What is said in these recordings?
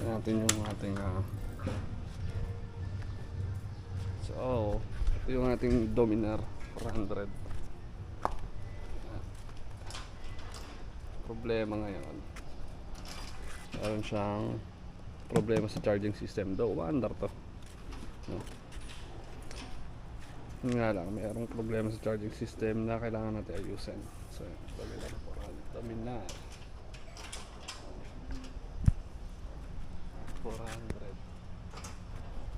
natin yung ating so ito yung ating Dominar 400. Problema ngayon, meron siyang problema sa charging system daw. Under to no? Yun nga lang, mayroong problema sa charging system na kailangan natin ayusin. So Dominar 400.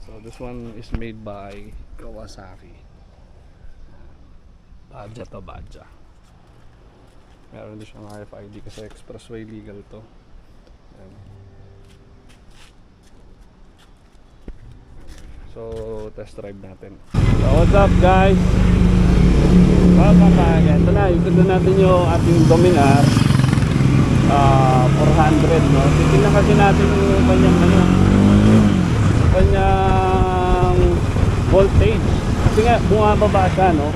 So this one is made by Kawasaki. Badja to Badja. Meron din siyang RFID kasi expressway legal to. Ayan. So test drive natin. So what's up guys? Welcome back. Ito na, ikot na natin yung ating Dominar 400, no? Titingnan kasi natin yung kanyang voltage. Kasi nga bumababa siya, no?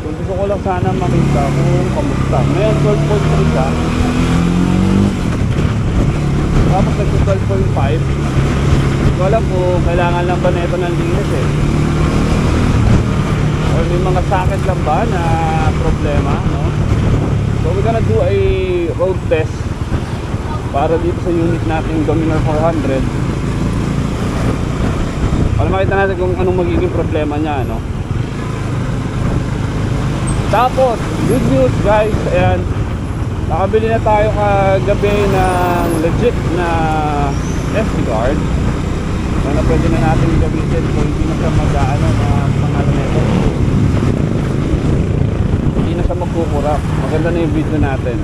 So gusto ko lang sana makita kung kamusta. Ngayon 12.3 siya. Tapos nagto 12.5. Hindi ko alam kung kailangan lang ba na ito ng linis eh. Or may mga sakit lang ba na problema, no? So we're gonna do a road test para dito sa unit nating Dominar 400 para makita natin kung anong magiging problema niya, no? Tapos good news guys, ayan, nakabili na tayo kagabi ng legit na SD card na pwede na natin gamitin kung hindi na siya mag-ano na pangalan nito, hindi na siya magkukurap. Maganda na yung video natin.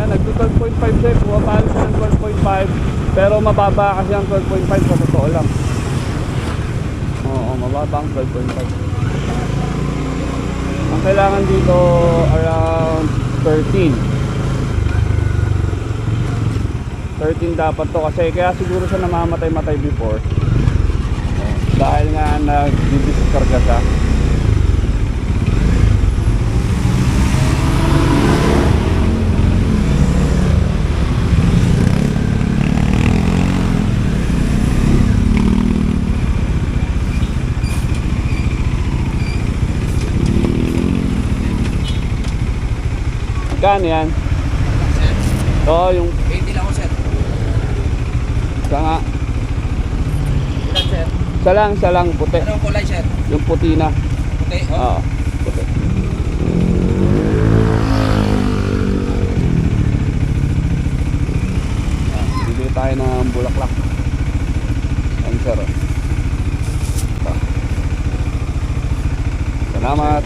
Nagto 12.5 siya, pumapalo siya ng 12.5 pero mababa kasi ang 12.5 sa totoo lang. Oo, mababa ang 12.5. Ang kailangan dito around 13 dapat to kasi kaya siguro siya namamatay before dahil nga nag-discarga siya. Magkano yan? Oo, yung 80 lang ako, sir. isa nga. Ilan, sir? Isa lang, puti. Anong kulay, sir? Yung puti na. Puti, Oo, puti. Bibili tayo ng bulaklak. Ayan sir. Salamat.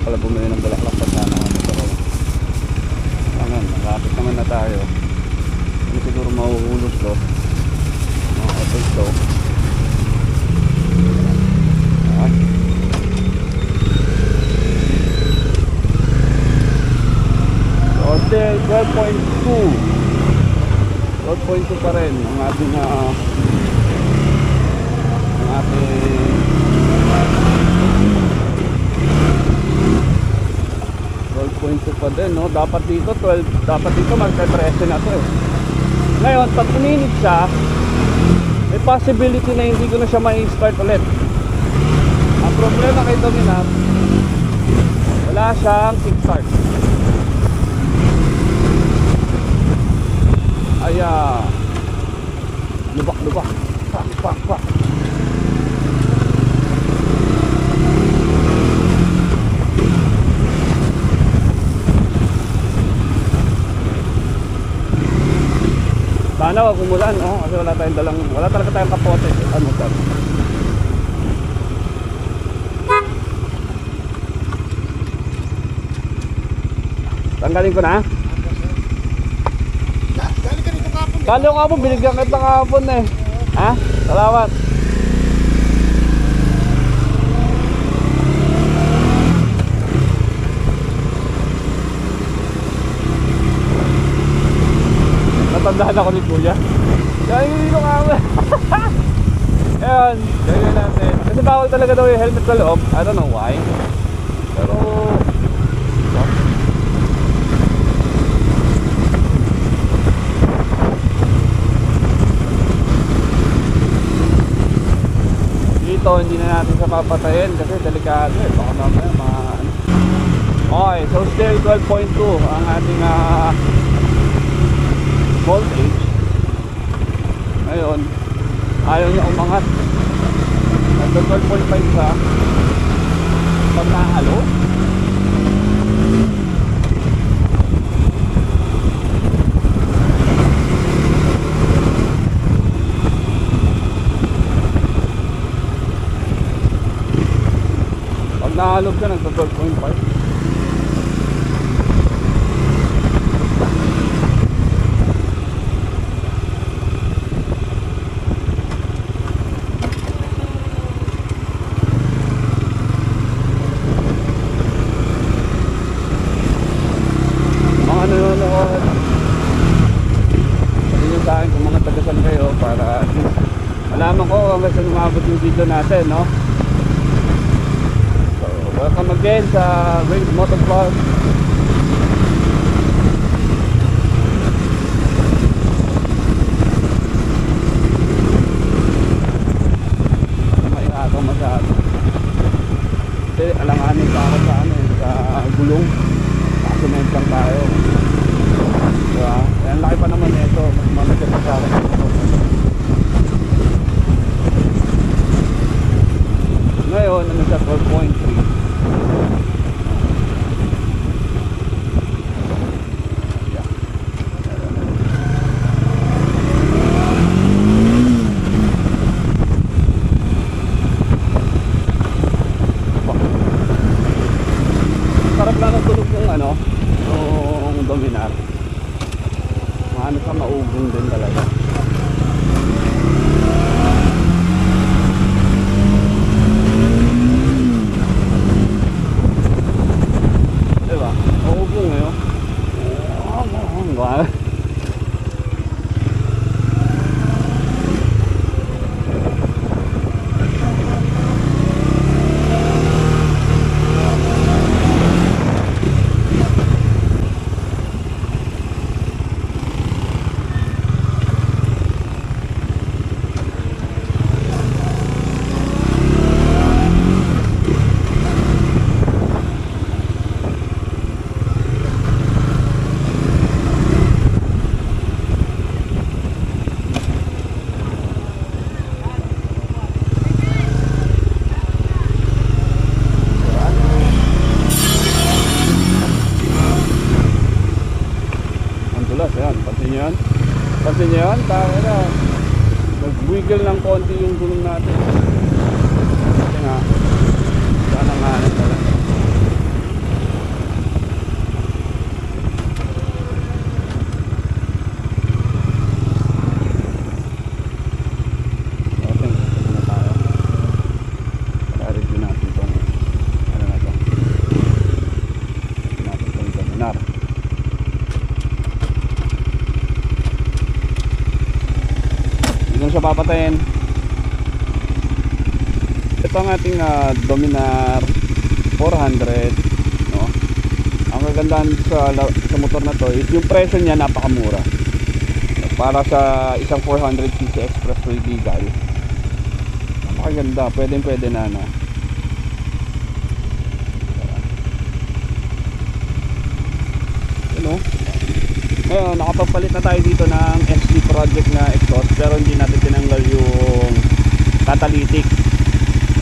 Pala bumili ng bulaklak pa sana motor. Ayan, malapit naman na tayo. Hindi siguro mahuhulog to. Mga auto to. Ayan. So 12.2 pa rin ang ating 12.2 pa din, no? Dapat dito 12, dapat dito magka-13 na to eh. Ngayon, pag uminit siya, may possibility na hindi ko na siya mai-start ulit. Ang problema kay Dominar, wala siyang kickstart. Ayan. Lubak. Pak. Sana wag umulan, no? Kasi wala talaga tayong kapote. Ano ba? Tanggalin ko na. Kalo nga po, binigyan kita kahapon eh. Ha? Salamat. Nasundahan ako ni Kuya. Kaya hindi ko kama. Ayan, gagawin natin. Kasi bawal talaga daw yung helmet sa loob. I don't know why. Pero... dito, hindi na natin sa papatayin kasi delikado eh. Baka mamaya okay, so still 12.2 ang ating voltage. Ngayon, ayaw niya umangat. Nasa 12.5 sa pag nahalo. Pag nahalog ka, nasa 12.5. Nanonood, sabihin nyo sa akin kung mga tagasan kayo para at least malaman ko hanggang sa lumabot yung video natin, no? So, welcome again sa Rings Motovlog. Maingataw masyado kasi alanganin pa ako sa sa gulong. Cement lang tayo. Diba? Ang laki pa naman ito. Mas mamagay pa sa akin. Ngayon, ano siya? 12.3. Sarap lang ang tulog ng yung Dominar. Maano ka, maugong din talaga. Diba? Maugong ngayon. Diba? Pansin nyo yan? Tayo na nag-wiggle ng konti yung gulong natin kasi nga sana nga talaga. Okay, kasi na tayo para-review natin itong ano na ito natin itong Dominar. Hindi siya papatayin. Ito ang ating Dominar 400, no? Ang kagandahan sa motor na to is yung presyo niya napakamura. Para sa isang 400cc Expressway legal, napakaganda. Pwede na you know? Ngayon, nakapagpalit na tayo dito ng SC project na exhaust, pero hindi natin tinanggal yung catalytic.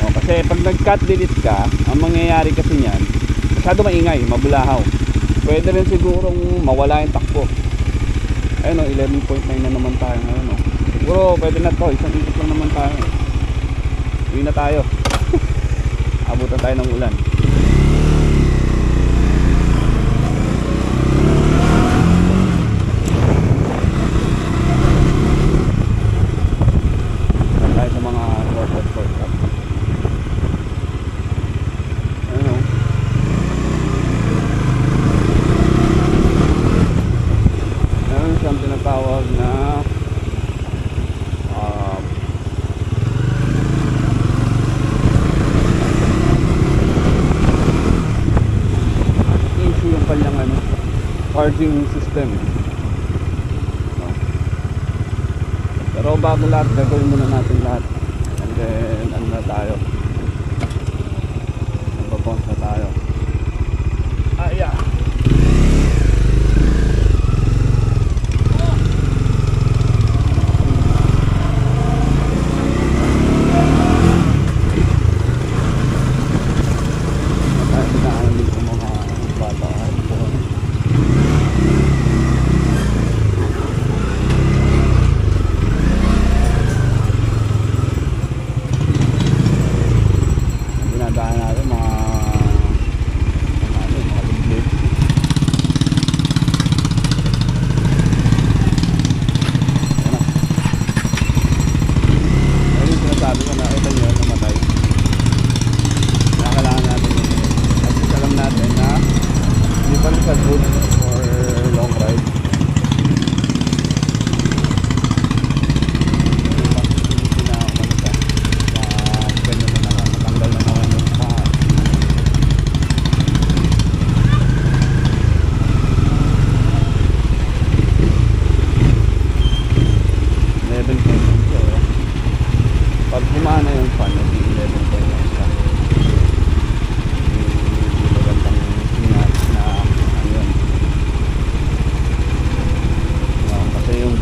No, kasi pag nag-cut delete ka, ang mangyayari kasi niyan, masyado maingay, mabulahaw. Pwede rin sigurong mawala yung takbo. Ayun o, 11.9 na naman tayo ngayon o. Siguro pwede na to, isang ikot lang naman tayo. Uwi na tayo. Abutan tayo ng ulan. tinatawag na charging system. No? Pero bago lahat, gagawin muna natin lahat. And then, ano na tayo? Nagpapunta na tayo. Yeah.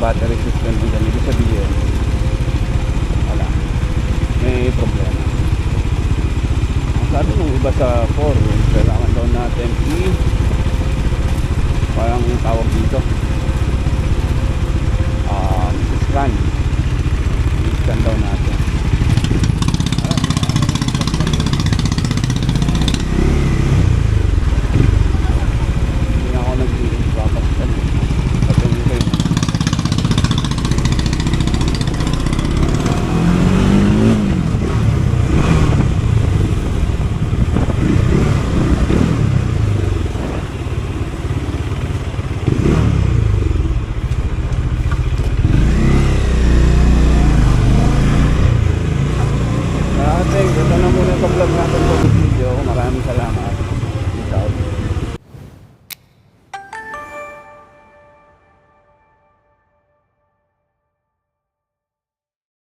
Battery system ng ganito sabihin wala, may problema. Ang sabi nung iba sa 4 kailangan daw natin parang tawag dito scan daw natin. Hindi na ako nag-i-babastan kasi hindi kayo. Ito na muna sa vlog natin sa video. Maraming salamat.